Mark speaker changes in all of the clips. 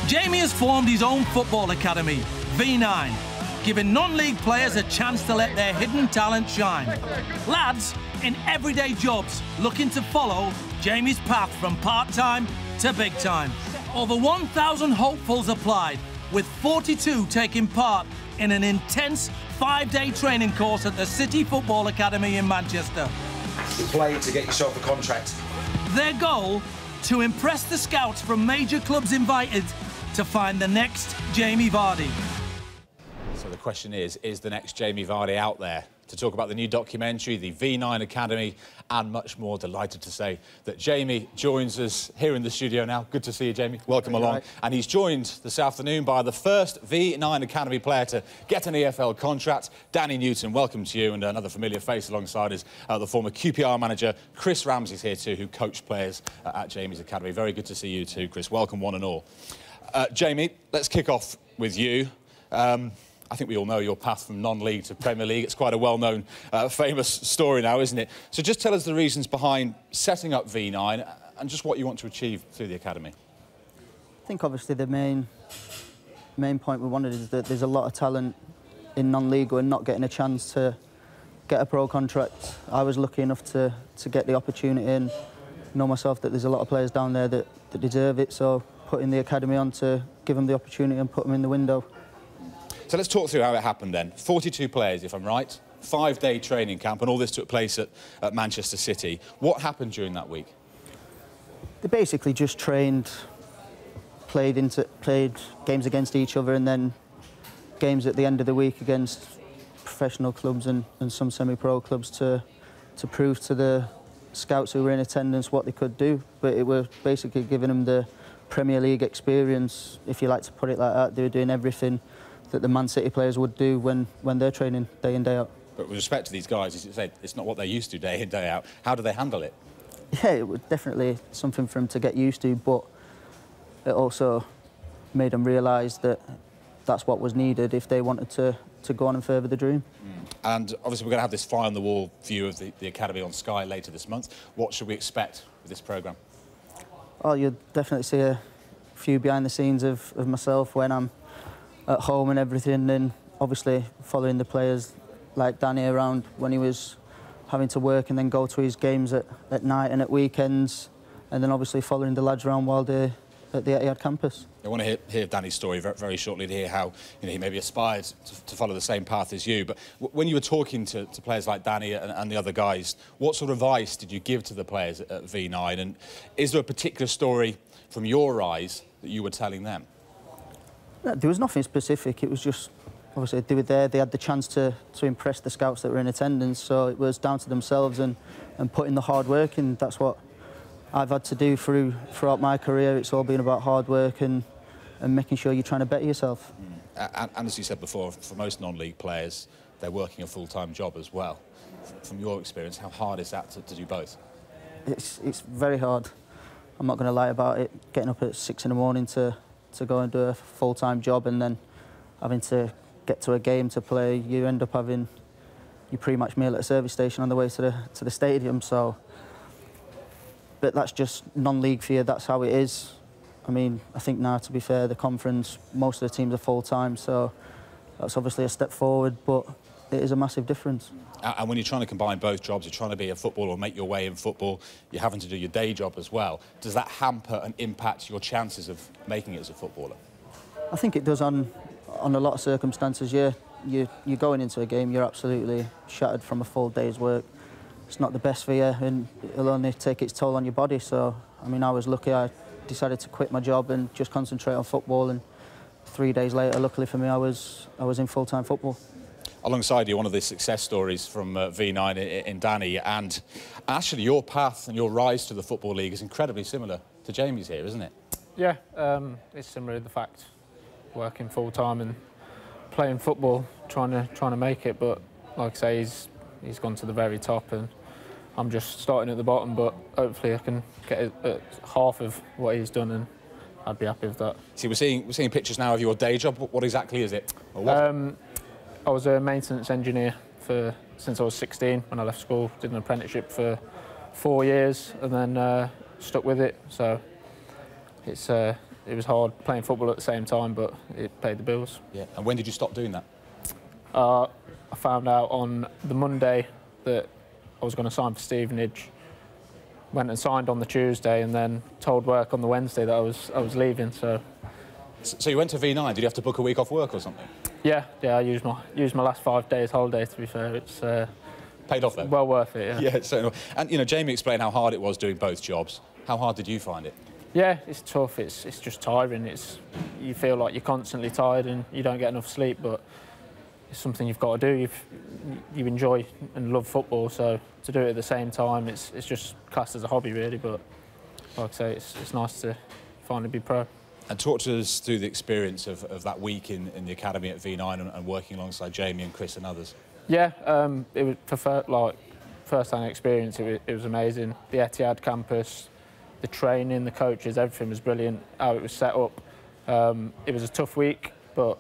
Speaker 1: Jamie has formed his own football academy, V9, giving non-league players a chance to let their hidden talent shine. Lads in everyday jobs looking to follow Jamie's path from part-time to big time. Over 1,000 hopefuls applied, with 42 taking part in an intense 5-day training course at the City Football Academy in Manchester.
Speaker 2: You play to get yourself a contract.
Speaker 1: Their goal? To impress the scouts from major clubs invited to find the next Jamie Vardy.
Speaker 3: So the question is the next Jamie Vardy out there? To talk about the new documentary, the V9 Academy, and much more. Delighted to say that Jamie joins us here in the studio now. Good to see you, Jamie. Welcome along. Right. And he's joined this afternoon by the first V9 Academy player to get an EFL contract, Danny Newton. Welcome to you, and another familiar face alongside us, the former QPR manager, Chris Ramsey's here too, who coached players at Jamie's Academy. Very good to see you too, Chris. Welcome, one and all. Jamie, let's kick off with you. I think we all know your path from non-league to Premier League. It's quite a well-known, famous story now, isn't it? So just tell us the reasons behind setting up V9 and just what you want to achieve through the academy.
Speaker 4: I think obviously the main point we wanted is that there's a lot of talent in non-league who are not getting a chance to get a pro contract. I was lucky enough to get the opportunity, and know myself that there's a lot of players down there that deserve it, so putting the academy on to give them the opportunity and put them in the window.
Speaker 3: So let's talk through how it happened then. 42 players, if I'm right, 5-day training camp, and all this took place at Manchester City. What happened during that week?
Speaker 4: They basically just trained, played games against each other, and then games at the end of the week against professional clubs and some semi-pro clubs to prove to the scouts who were in attendance what they could do. But it was basically giving them the Premier League experience, if you like to put it like that. They were doing everything that the Man City players would do when they're training day in, day out. But
Speaker 3: with respect to these guys, as you say, it's not what they're used to day in, day out. How do they handle it?
Speaker 4: Yeah, it was definitely something for them to get used to, but it also made them realise that that's what was needed if they wanted to go on and further the dream.
Speaker 3: And obviously we're going to have this fly-on-the-wall view of the Academy on Sky later this month. What should we expect with this programme?
Speaker 4: Oh, you'll definitely see a few behind the scenes of myself when I'm at home and everything, and obviously following the players like Danny around when he was having to work and then go to his games at night and at weekends, and then obviously following the lads around while they're at the Etihad campus.
Speaker 3: I want to hear Danny's story very shortly, to hear how he maybe aspired to follow the same path as you. But when you were talking to players like Danny and the other guys, what sort of advice did you give to the players at V9? And is there a particular story from your eyes that you were telling them?
Speaker 4: There was nothing specific. It was just, obviously, they were there. They had the chance to impress the scouts that were in attendance. So it was down to themselves and putting the hard work in. That's what I've had to do throughout my career. It's all been about hard work and making sure you're trying to better yourself.
Speaker 3: And as you said before, for most non-league players, they're working a full-time job as well. From your experience, how hard is that to do both?
Speaker 4: It's very hard. I'm not going to lie about it. Getting up at 6 in the morning to go and do a full-time job, and then having to get to a game to play, you end up having your pre-match meal at a service station on the way to the stadium. So, but that's just non-league for you. That's how it is. I mean, I think now, to be fair, the conference, most of the teams are full-time, so that's obviously a step forward, but it is a massive difference.
Speaker 3: And when you're trying to combine both jobs, you're trying to be a footballer or make your way in football, you're having to do your day job as well. Does that hamper and impact your chances of making it as a footballer?
Speaker 4: I think it does on a lot of circumstances, yeah. You're going into a game, you're absolutely shattered from a full day's work. It's not the best for you, and it'll only take its toll on your body. So, I mean, I was lucky. I decided to quit my job and just concentrate on football, and 3 days later, luckily for me, I was in full-time football.
Speaker 3: Alongside you, one of the success stories from V9 in Danny, and actually your path and your rise to the Football League is incredibly similar to Jamie's here, isn't it?
Speaker 5: Yeah, it's similar to the fact working full-time and playing football, trying to make it, but like I say, he's gone to the very top and I'm just starting at the bottom, but hopefully I can get it at half of what he's done, and I'd be happy with that. See, we're seeing pictures now of your day job. What exactly is it? I was a maintenance engineer since I was 16 when I left school. Did an apprenticeship for 4 years and then stuck with it. So it's it was hard playing football at the same time, but it paid the bills.
Speaker 3: Yeah. And when did you stop doing that?
Speaker 5: I found out on the Monday that I was going to sign for Stevenage. Went and signed on the Tuesday, and then told work on the Wednesday that I was leaving. So
Speaker 3: you went to V9. Did you have to book a week off work or something?
Speaker 5: Yeah. I used my last 5 days holiday. To be fair, it's
Speaker 3: paid off though.
Speaker 5: Well worth it. Yeah.
Speaker 3: Yeah. So, and you know, Jamie explained how hard it was doing both jobs. How hard did you find it? Yeah,
Speaker 5: it's tough. It's just tiring. You feel like you're constantly tired and you don't get enough sleep, but it's something you've got to do. You enjoy and love football, so to do it at the same time, it's just classed as a hobby, really. But like I say, it's nice to finally be pro.
Speaker 3: And talk to us through the experience of that week in the academy at V9 and working alongside Jamie and Chris and others.
Speaker 5: Yeah, it was first-hand experience. It was amazing. The Etihad campus, the training, the coaches, everything was brilliant. How it was set up. It was a tough week, but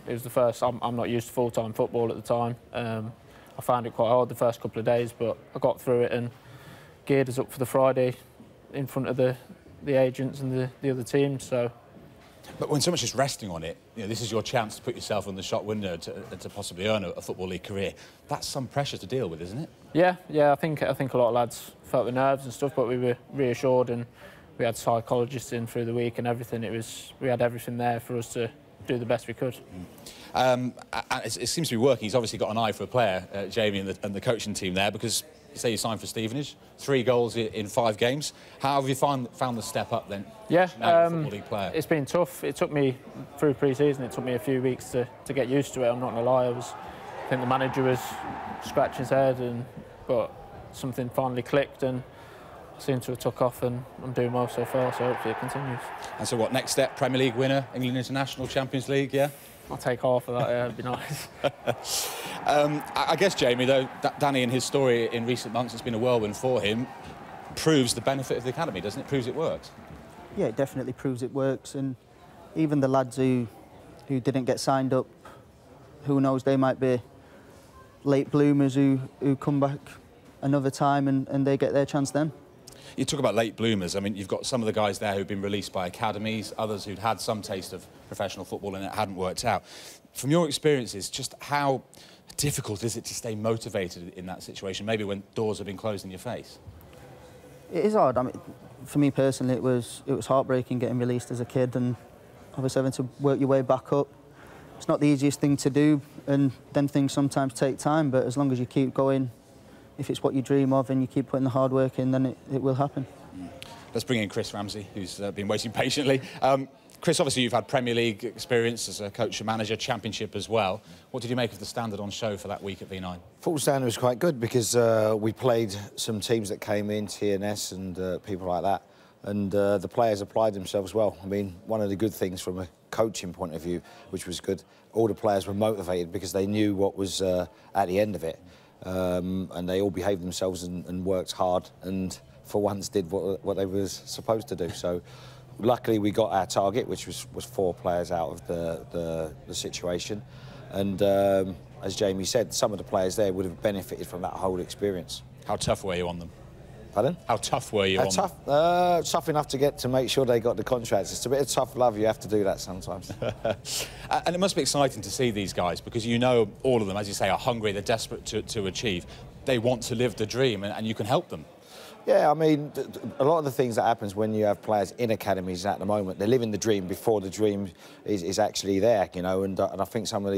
Speaker 5: it was the first. I'm not used to full-time football at the time. I found it quite hard the first couple of days, but I got through it and geared us up for the Friday in front of the agents and the other teams. So.
Speaker 3: But when so much is resting on it, you know, this is your chance to put yourself in the shop window to possibly earn a Football League career. That's some pressure to deal with, isn't it? Yeah. I think a lot of lads felt the nerves and stuff, but we were reassured, and we had psychologists in through the week and everything. We had everything there for us to do the best we could. And it seems to be working. He's obviously got an eye for a player, Jamie, and the coaching team there, because you say you signed for Stevenage, 3 goals in 5 games. How have you found the step up then?
Speaker 5: Yeah,
Speaker 3: Football League player?
Speaker 5: It's been tough. It took me through pre-season. It took me a few weeks to get used to it. I'm not going to lie. I think the manager was scratching his head, but something finally clicked and seemed to have took off, and I'm doing well so far, so hopefully it continues. And
Speaker 3: so what, next step, Premier League winner, England International, Champions League, yeah?
Speaker 5: I'll take half of that, yeah, it'd be nice.
Speaker 3: I guess, Jamie, though, Danny and his story in recent months, it's been a whirlwind for him, proves the benefit of the academy, doesn't it? Proves it works.
Speaker 4: Yeah, it definitely proves it works, and even the lads who didn't get signed up, who knows, they might be late bloomers who come back another time and they get their chance then.
Speaker 3: You talk about late bloomers. I mean, you've got some of the guys there who've been released by academies, others who'd had some taste of professional football and it hadn't worked out. From your experiences, just how difficult is it to stay motivated in that situation, maybe when doors have been closed in your face?
Speaker 4: It is hard. I mean, for me personally, it was heartbreaking getting released as a kid, and obviously having to work your way back up. It's not the easiest thing to do, and them things sometimes take time, but as long as you keep going, if it's what you dream of and you keep putting the hard work in, then it will happen.
Speaker 3: Let's bring in Chris Ramsey, who's been waiting patiently. Chris, obviously you've had Premier League experience as a coach and manager, Championship as well. What did you make of the standard on show for that week at V9?
Speaker 2: Full standard was quite good because we played some teams that came in, TNS and people like that, and the players applied themselves well. I mean, one of the good things from a coaching point of view, which was good, all the players were motivated because they knew what was at the end of it. And they all behaved themselves and worked hard, and for once did what they were supposed to do. So luckily we got our target, which was 4 players out of the situation. And as Jamie said, some of the players there would have benefited from that whole experience.
Speaker 3: How tough were you on them?
Speaker 2: Pardon?
Speaker 3: How tough were you on them?
Speaker 2: Tough enough to make sure they got the contracts. It's a bit of tough love, you have to do that sometimes.
Speaker 3: And it must be exciting to see these guys, because you know all of them, as you say, are hungry, they're desperate to achieve. They want to live the dream, and you can help them.
Speaker 2: Yeah, I mean, a lot of the things that happens when you have players in academies at the moment, they're living the dream before the dream is actually there, you know, and I think some of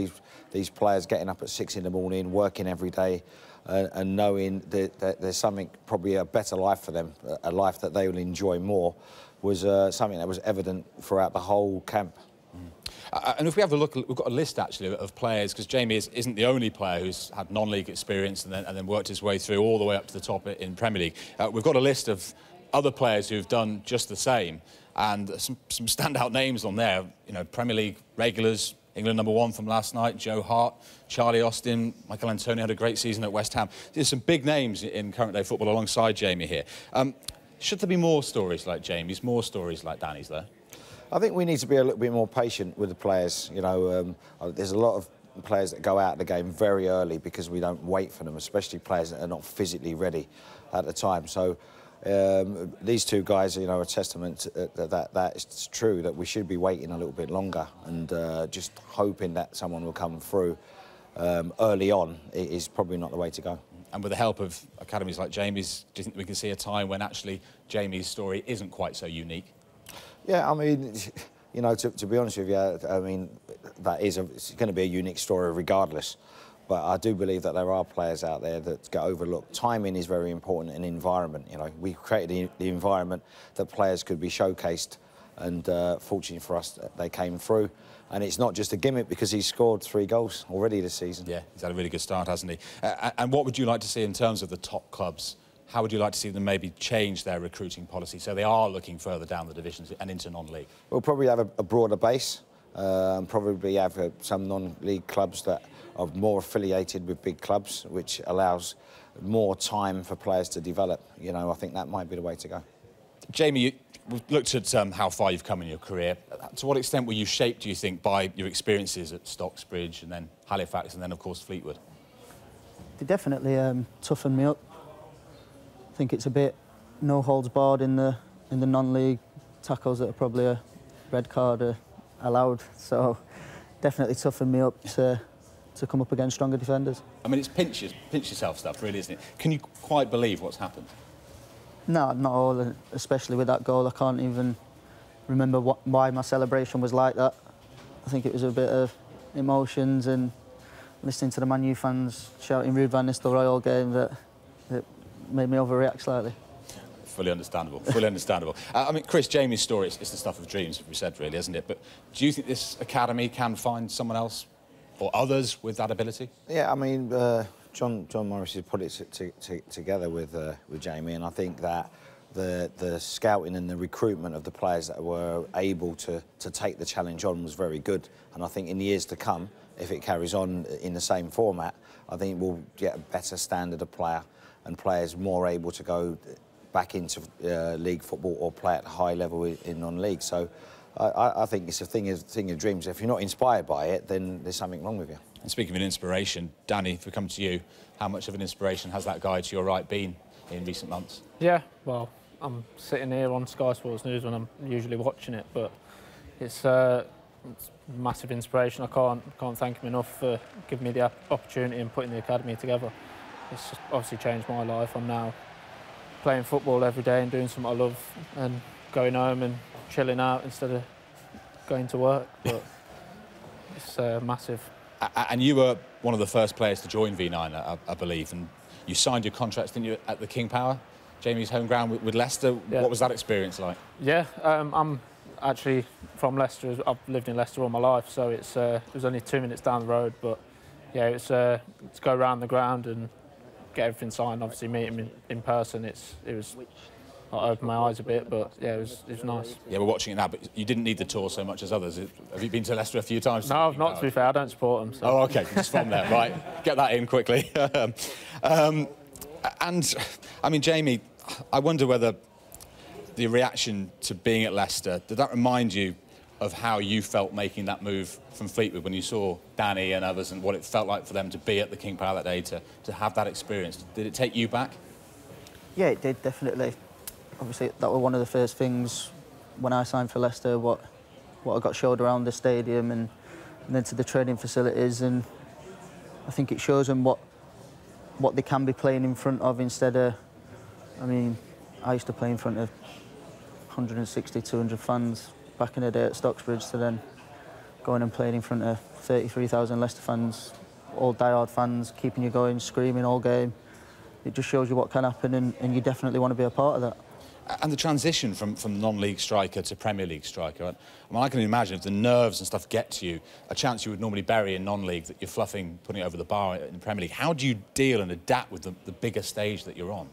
Speaker 2: these players getting up at 6 in the morning, working every day, and knowing that there's something, probably a better life for them, a life that they will enjoy more, was something that was evident throughout the whole camp.
Speaker 3: And if we have a look, we've got a list actually of players, because Jamie isn't the only player who's had non-league experience and then worked his way through all the way up to the top in Premier League. We've got a list of other players who've done just the same, and some standout names on there. You know, Premier League regulars, England #1 from last night, Joe Hart, Charlie Austin, Michael Antonio had a great season at West Ham. There's some big names in current day football alongside Jamie here. Should there be more stories like Jamie's, more stories like Danny's there?
Speaker 2: I think we need to be a little bit more patient with the players. You know, there's a lot of players that go out of the game very early because we don't wait for them, especially players that are not physically ready at the time. So these two guys, you know, are a testament to, that it's true that we should be waiting a little bit longer and just hoping that someone will come through early on is probably not the way to go.
Speaker 3: And with the help of academies like Jamie's, do you think we can see a time when actually Jamie's story isn't quite so unique?
Speaker 2: Yeah, I mean, you know, to be honest with you, I mean, it's going to be a unique story regardless. But I do believe that there are players out there that get overlooked. Timing is very important in environment. You know, we created the environment that players could be showcased, and fortunately for us, they came through. And it's not just a gimmick because he's scored 3 goals already this season. Yeah, he's had a really good start, hasn't he? And what would you like to see in terms of the top clubs? How would you like to see them maybe change their recruiting policy so they are looking further down the divisions and into non-league? We'll probably have a broader base. Probably have some non-league clubs that are more affiliated with big clubs, which allows more time for players to develop. You know, I think that might be the way to go. Jamie, we've looked at how far you've come in your career. To what extent were you shaped, do you think, by your experiences at Stocksbridge and then Halifax and then, of course, Fleetwood?
Speaker 4: They definitely toughened me up. I think it's a bit no holds barred in the non-league tackles that are probably a red card allowed. So definitely toughened me up to come up against stronger defenders. I mean, it's pinch yourself stuff, really, isn't it? Can you quite believe what's happened? No, not all, especially with that goal. I can't even remember why my celebration was like that. I think it was a bit of emotions and listening to the Man U fans shouting Ruud van Nistelrooy all game that made me overreact slightly. Fully understandable, fully understandable. I mean, Chris, Jamie's story, it's the stuff of dreams, as we said, really, isn't it? But do you think this academy can find someone else or others with that ability? Yeah, I mean, John Morris has put it together with Jamie, and I think that the scouting and the recruitment of the players that were able to take the challenge on was very good. And I think in the years to come, if it carries on in the same format, I think we'll get a better standard of player and players more able to go back into league football or play at a high level in non-league. So I think it's a thing of dreams. If you're not inspired by it, then there's something wrong with you. And speaking of an inspiration, Danny, if we come to you, how much of an inspiration has that guy to your right been in recent months? Yeah, well, I'm sitting here on Sky Sports News when I'm usually watching it, but it's massive inspiration. I can't thank him enough for giving me the opportunity and putting the academy together. It's just obviously changed my life. I'm now playing football every day and doing something I love and going home and chilling out instead of going to work. But it's massive. And you were one of the first players to join V9, I believe, and you signed your contract, didn't you, at the King Power, Jamie's home ground with Leicester. Yeah. What was that experience like? Yeah, I'm actually from Leicester. I've lived in Leicester all my life, so it was only 2 minutes down the road. But yeah, it's to go around the ground and get everything signed. Obviously, meet him in person. I opened my eyes a bit, but yeah, it was nice. Yeah, we're watching it now, but you didn't need the tour so much as others. Have you been to Leicester a few times? No, I've not, to be fair. I don't support them. So. Oh, OK, just from there, right. Get that in quickly. And, I mean, Jamie, I wonder whether the reaction to being at Leicester, did that remind you of how you felt making that move from Fleetwood when you saw Danny and others and what it felt like for them to be at the King Power that day, to have that experience? Did it take you back? Yeah, it did, definitely. Obviously, that was one of the first things when I signed for Leicester, what I got showed around the stadium and then to the training facilities, and I think it shows them what they can be playing in front of instead of, I mean, I used to play in front of 160, 200 fans back in the day at Stocksbridge, to then going and playing in front of 33,000 Leicester fans, all die-hard fans, keeping you going, screaming all game. It just shows you what can happen, and you definitely want to be a part of that. And the transition from non-league striker to Premier League striker, I mean, I can imagine if the nerves and stuff get to you, a chance you would normally bury in non-league that you're fluffing, putting it over the bar in the Premier League. How do you deal and adapt with the bigger stage that you're on?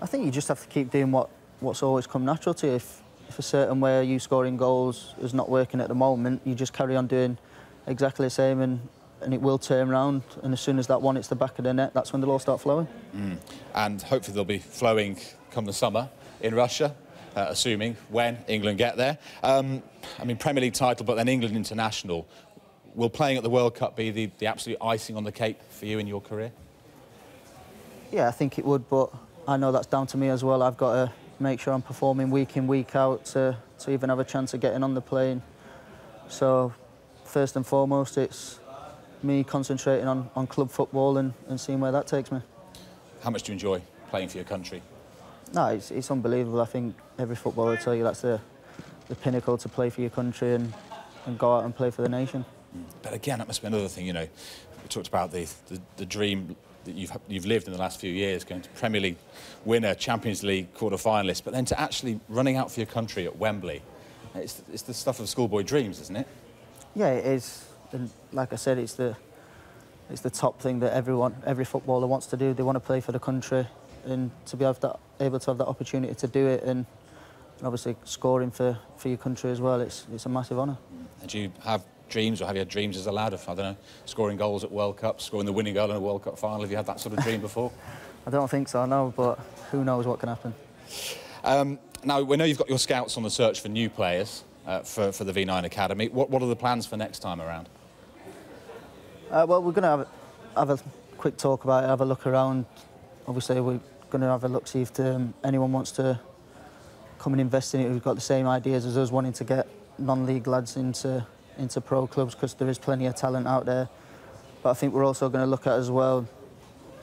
Speaker 4: I think you just have to keep doing what's always come natural to you. If a certain way you scoring goals is not working at the moment, you just carry on doing exactly the same, and it will turn around. And as soon as that one hits the back of the net, that's when they'll all start flowing. And hopefully they'll be flowing come the summer in Russia, assuming when England get there. I mean, Premier League title, but then England international. Will playing at the World Cup be the absolute icing on the cake for you in your career? Yeah, I think it would, but I know that's down to me as well. I've got to make sure I'm performing week in, week out to even have a chance of getting on the plane. So first and foremost, it's me concentrating on club football and seeing where that takes me.
Speaker 3: How much do you enjoy playing for your country?
Speaker 4: No, it's unbelievable. I think every footballer will tell you that's the pinnacle, to play for your country and go out and play for the nation.
Speaker 3: But again, that must be another thing, you know. We talked about the dream that you've lived in the last few years, going to Premier League winner, Champions League quarter-finalist, but then to actually running out for your country at Wembley, it's the stuff of schoolboy dreams, isn't it?
Speaker 4: Yeah, it is. And like I said, it's the top thing that every footballer wants to do. They want to play for the country, and to be able to have that opportunity to do it, and obviously scoring for your country as well, it's a massive honour.
Speaker 3: And do you have dreams, or have you had dreams as a lad of, I don't know, scoring goals at World Cups, scoring the winning goal in a World Cup final? Have you had that sort of dream before?
Speaker 4: I don't think so, no, but who knows what can happen.
Speaker 3: Now, we know you've got your scouts on the search for new players for the V9 Academy. What are the plans for next time around?
Speaker 4: Well, we're going to have a quick talk about it, have a look around. Obviously, we're going to have a look, see if anyone wants to come and invest in it who's got the same ideas as us, wanting to get non-league lads into pro clubs, because there is plenty of talent out there. But I think we're also going to look at as well,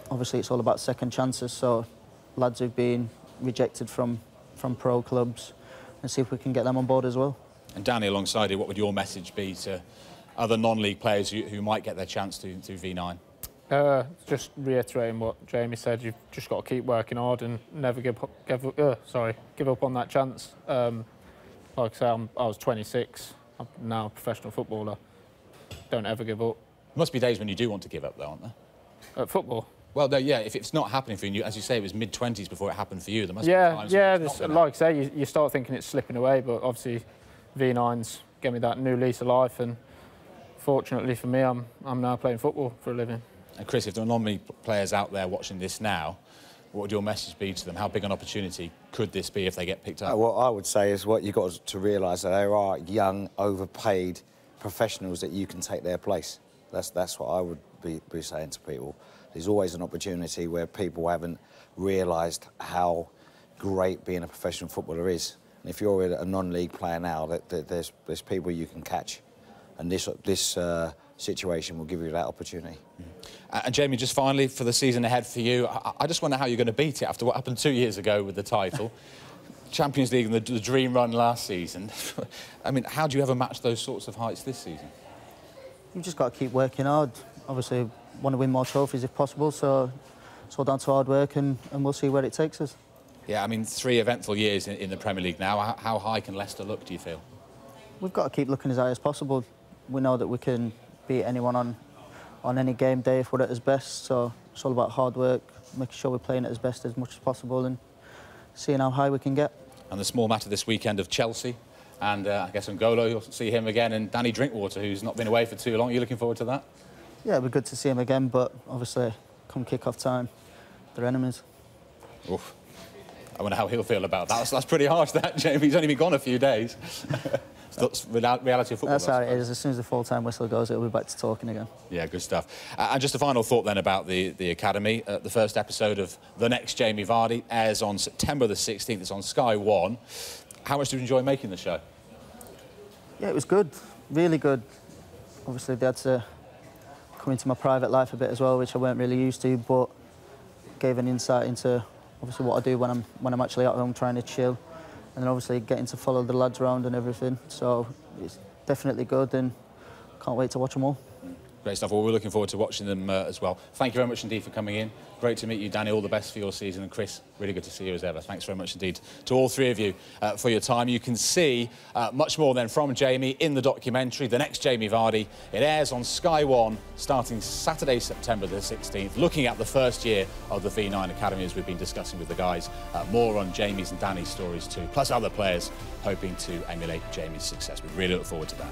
Speaker 4: obviously it's all about second chances, so lads who've been rejected from pro clubs, and see if we can get them on board as well.
Speaker 3: And Danny, alongside you, what would your message be to other non-league players who might get their chance to V9?
Speaker 5: Just reiterating what Jamie said, you've just got to keep working hard and never give up on that chance. Like I say, I was 26, I'm now a professional footballer. Don't ever give up.
Speaker 3: There must be days when you do want to give up, though, aren't there?
Speaker 5: At football?
Speaker 3: Well, no, yeah, if it's not happening for you, as you say, it was mid-20s before it happened for you. There must be times
Speaker 5: like I say, you start thinking it's slipping away, but obviously V9's gave me that new lease of life, and fortunately for me, I'm now playing football for a living.
Speaker 3: And Chris, if there are non-league players out there watching this now, what would your message be to them? How big an opportunity could this be if they get picked up?
Speaker 2: What I would say is what you've got to realise, that there are young, overpaid professionals that you can take their place. That's what I would be saying to people. There's always an opportunity where people haven't realised how great being a professional footballer is. And if you're a non-league player now, there's people you can catch. And this situation will give you that opportunity.
Speaker 3: And Jamie, just finally, for the season ahead for you, I just wonder how you're going to beat it after what happened 2 years ago with the title. Champions League and the dream run last season. I mean, how do you ever match those sorts of heights this season?
Speaker 4: You've just got to keep working hard. Obviously, want to win more trophies if possible, so it's all down to hard work, and we'll see where it takes us.
Speaker 3: Yeah, I mean, 3 eventful years in the Premier League now. How high can Leicester look, do you feel?
Speaker 4: We've got to keep looking as high as possible. We know that we can beat anyone on any game day if we're at our best, so it's all about hard work, making sure we're playing at our best as much as possible and seeing how high we can get.
Speaker 3: And the small matter this weekend of Chelsea, and I guess N'Golo, you'll see him again, and Danny Drinkwater, who's not been away for too long. Are you looking forward to that?
Speaker 4: Yeah, it'd be good to see him again, but obviously, come kick-off time, they're enemies.
Speaker 3: Oof. I wonder how he'll feel about that. That's pretty harsh, that, Jamie. He's only been gone a few days. That's reality of football.
Speaker 4: That's how it is. As soon as the full-time whistle goes, it'll be back to talking again.
Speaker 3: Yeah, good stuff. And just a final thought then about the Academy. The first episode of The Next Jamie Vardy airs on September the 16th. It's on Sky 1. How much did you enjoy making the show?
Speaker 4: Yeah, it was good. Really good. Obviously, they had to come into my private life a bit as well, which I weren't really used to, but gave an insight into obviously what I do when I'm actually at home trying to chill. And then obviously getting to follow the lads around and everything. So it's definitely good, and can't wait to watch them all.
Speaker 3: Great stuff. Well, we're looking forward to watching them as well. Thank you very much indeed for coming in. Great to meet you, Danny. All the best for your season. And Chris, really good to see you as ever. Thanks very much indeed to all 3 of you for your time. You can see much more then from Jamie in the documentary, The Next Jamie Vardy. It airs on Sky 1 starting Saturday, September the 16th, looking at the first year of the V9 Academy, as we've been discussing with the guys. More on Jamie's and Danny's stories too, plus other players hoping to emulate Jamie's success. We really look forward to that.